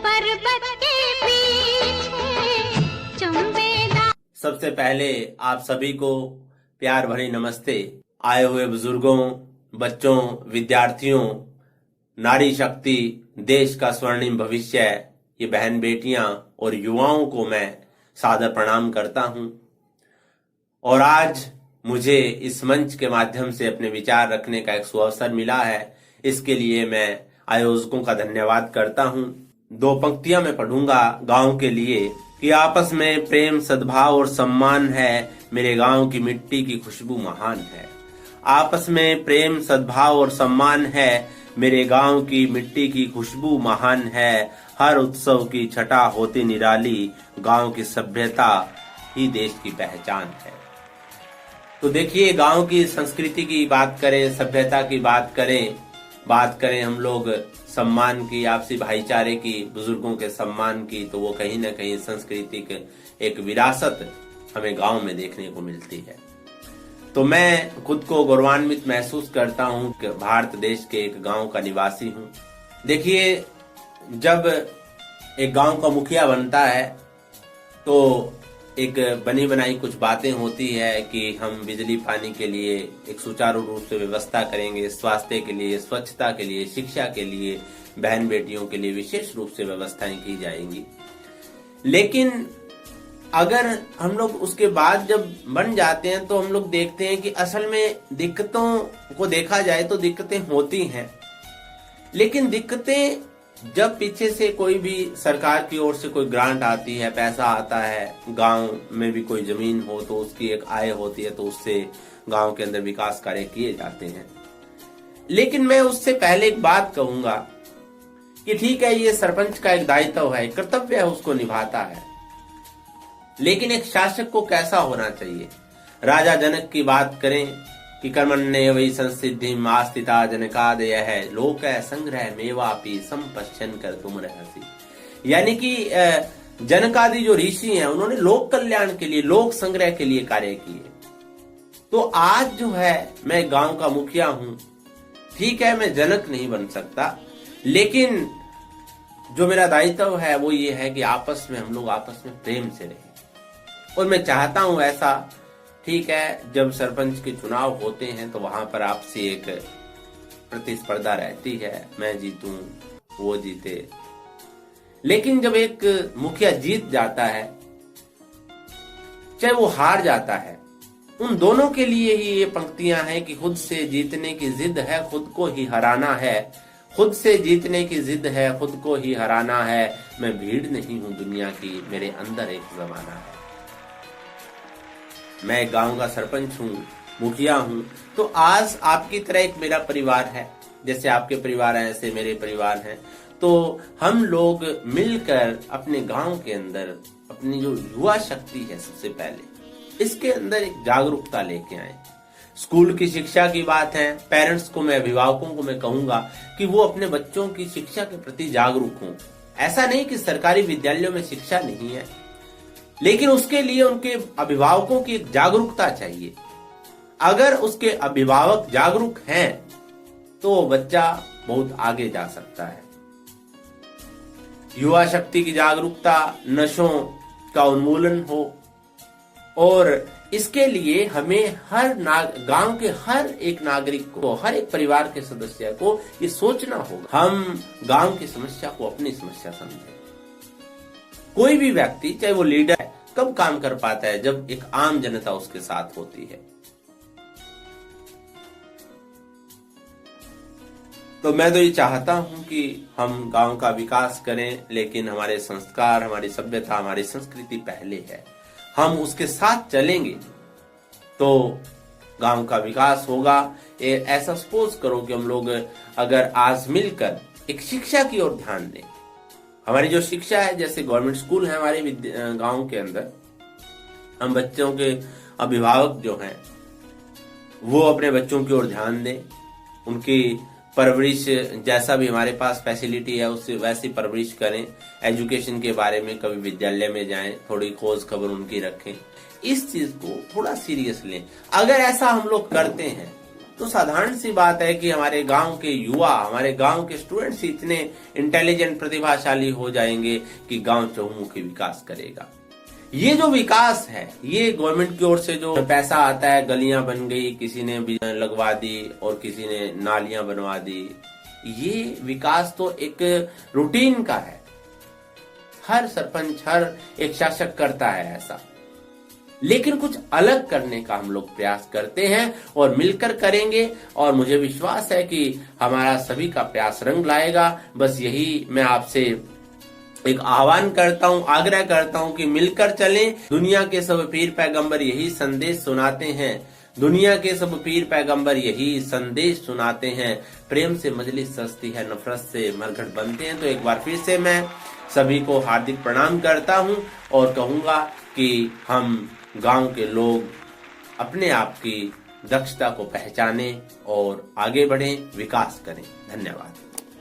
पर्वत के पीछे चंबेदा। सबसे पहले आप सभी को प्यार भरी नमस्ते। आए हुए बुजुर्गों, बच्चों, विद्यार्थियों, नारी शक्ति, देश का स्वर्णिम भविष्य, ये बहन बेटियां और युवाओं को मैं सादर प्रणाम करता हूं। और आज मुझे इस मंच के माध्यम से अपने विचार रखने का एक सुअवसर मिला है। इसके लिए मैं आयोजकों का धन्यवाद करता हूं। दो पंक्तियां मैं पढ़ूंगा गांव के लिए कि आपस में प्रेम, सद्भाव और सम्मान है, मेरे गांव की मिट्टी की खुशबू महान है। आपस में प्रेम, सद्भाव और सम्मान है, मेरे गांव की मिट्टी की खुशबू महान है। हर उत्सव की छटा होती निराली, गांव की सभ्यता ही देश की पहचान है। तो देखिए, गांव की संस्कृति की बात करें, सभ्यता की बात करें हम लोग सम्मान की, आपसी भाईचारे की, बुजुर्गों के सम्मान की, तो वो कहीं ना कहीं सांस्कृतिक एक विरासत हमें गांव में देखने को मिलती है। तो मैं खुद को गौरवान्वित महसूस करता हूं कि भारत देश के एक गांव का निवासी हूं। देखिए, जब एक गांव का मुखिया बनता है तो एक बनी बनाई कुछ बातें होती है कि हम बिजली पानी के लिए एक सुचारू रूप से व्यवस्था करेंगे, स्वास्थ्य के लिए, स्वच्छता के लिए, शिक्षा के लिए, बहन बेटियों के लिए विशेष रूप से व्यवस्थाएं की जाएंगी। लेकिन अगर हम लोग उसके बाद जब बन जाते हैं तो हम लोग देखते हैं कि असल में दिक्कतों को देखा जाए तो दिक्कतें होती हैं। लेकिन दिक्कतें जब पीछे से कोई भी सरकार की ओर से कोई ग्रांट आती है, पैसा आता है, गांव में भी कोई जमीन हो तो उसकी एक आय होती है, तो उससे गांव के अंदर विकास कार्य किए जाते हैं। लेकिन मैं उससे पहले एक बात कहूंगा कि ठीक है, ये सरपंच का एक दायित्व है, कर्तव्य है, उसको निभाता है। लेकिन एक शासक को कैसा होना चाहिए? राजा जनक की बात करें कि कर्मण्ये वै संसिद्धिम आस्थिता जनकादयः लोक संग्रह मेवापि संपश्यन कर तुम रहसी। यानी कि जनकादि जो ऋषि हैं उन्होंने लोक कल्याण के लिए, लोक संग्रह के लिए कार्य किए। तो आज जो है मैं गांव का मुखिया हूं, ठीक है, मैं जनक नहीं बन सकता, लेकिन जो मेरा दायित्व है वो ये है कि आपस में हम लोग आपस में प्रेम से रहें। और मैं चाहता हूं ऐसा, ठीक है, जब सरपंच के चुनाव होते हैं तो वहां पर आपसे एक प्रतिस्पर्धा रहती है, मैं जीतूं, वो जीते। लेकिन जब एक मुखिया जीत जाता है, चाहे वो हार जाता है, उन दोनों के लिए ही ये पंक्तियां हैं कि खुद से जीतने की जिद है, खुद को ही हराना है। खुद से जीतने की जिद है, खुद को ही हराना है। मैं भीड़ नहीं हूं दुनिया की, मेरे अंदर एक जमाना है। मैं गांव का सरपंच हूँ, मुखिया हूँ, तो आज आपकी तरह एक मेरा परिवार है। जैसे आपके परिवार हैं ऐसे मेरे परिवार हैं। तो हम लोग मिलकर अपने गांव के अंदर अपनी जो युवा शक्ति है, सबसे पहले इसके अंदर एक जागरूकता लेके आए। स्कूल की शिक्षा की बात है, पेरेंट्स को, मैं अभिभावकों को मैं कहूंगा कि वो अपने बच्चों की शिक्षा के प्रति जागरूक हों। ऐसा नहीं कि सरकारी विद्यालयों में शिक्षा नहीं है, लेकिन उसके लिए उनके अभिभावकों की जागरूकता चाहिए। अगर उसके अभिभावक जागरूक हैं तो बच्चा बहुत आगे जा सकता है। युवा शक्ति की जागरूकता, नशों का उन्मूलन हो, और इसके लिए हमें हर गांव के हर एक नागरिक को, हर एक परिवार के सदस्य को ये सोचना होगा, हम गांव की समस्या को अपनी समस्या समझें। कोई भी व्यक्ति, चाहे वो लीडर है, कब काम कर पाता है? जब एक आम जनता उसके साथ होती है। तो मैं तो ये चाहता हूं कि हम गांव का विकास करें, लेकिन हमारे संस्कार, हमारी सभ्यता, हमारी संस्कृति पहले है। हम उसके साथ चलेंगे तो गांव का विकास होगा। ऐसा सपोज करो कि हम लोग अगर आज मिलकर एक शिक्षा की ओर ध्यान दें, हमारी जो शिक्षा है, जैसे गवर्नमेंट स्कूल है हमारे गांव के अंदर, हम बच्चों के अभिभावक जो हैं वो अपने बच्चों की ओर ध्यान दें, उनकी परवरिश, जैसा भी हमारे पास फैसिलिटी है उससे वैसी परवरिश करें। एजुकेशन के बारे में कभी विद्यालय में जाएं, थोड़ी खोज खबर उनकी रखें, इस चीज को थोड़ा सीरियस लें। अगर ऐसा हम लोग करते हैं तो साधारण सी बात है कि हमारे गांव के युवा, हमारे गांव के स्टूडेंट्स इतने इंटेलिजेंट, प्रतिभाशाली हो जाएंगे कि गांव चहुमुखी विकास करेगा। ये जो विकास है, ये गवर्नमेंट की ओर से जो पैसा आता है, गलियां बन गई, किसी ने भी लगवा दी और किसी ने नालियां बनवा दी, ये विकास तो एक रूटीन का है। हर सरपंच, हर एक शासक करता है ऐसा, लेकिन कुछ अलग करने का हम लोग प्रयास करते हैं और मिलकर करेंगे, और मुझे विश्वास है कि हमारा सभी का प्रयास रंग लाएगा। बस यही मैं आपसे एक आह्वान करता हूं, आग्रह करता हूं कि मिलकर चलें। दुनिया के सब पीर पैगंबर यही संदेश सुनाते हैं, दुनिया के सब पीर पैगंबर यही संदेश सुनाते हैं, प्रेम से मजलिस सजती है, नफरत से मरघट बनते हैं। तो एक बार फिर से मैं सभी को हार्दिक प्रणाम करता हूं और कहूंगा कि हम गांव के लोग अपने आप की दक्षता को पहचानें और आगे बढ़ें, विकास करें। धन्यवाद।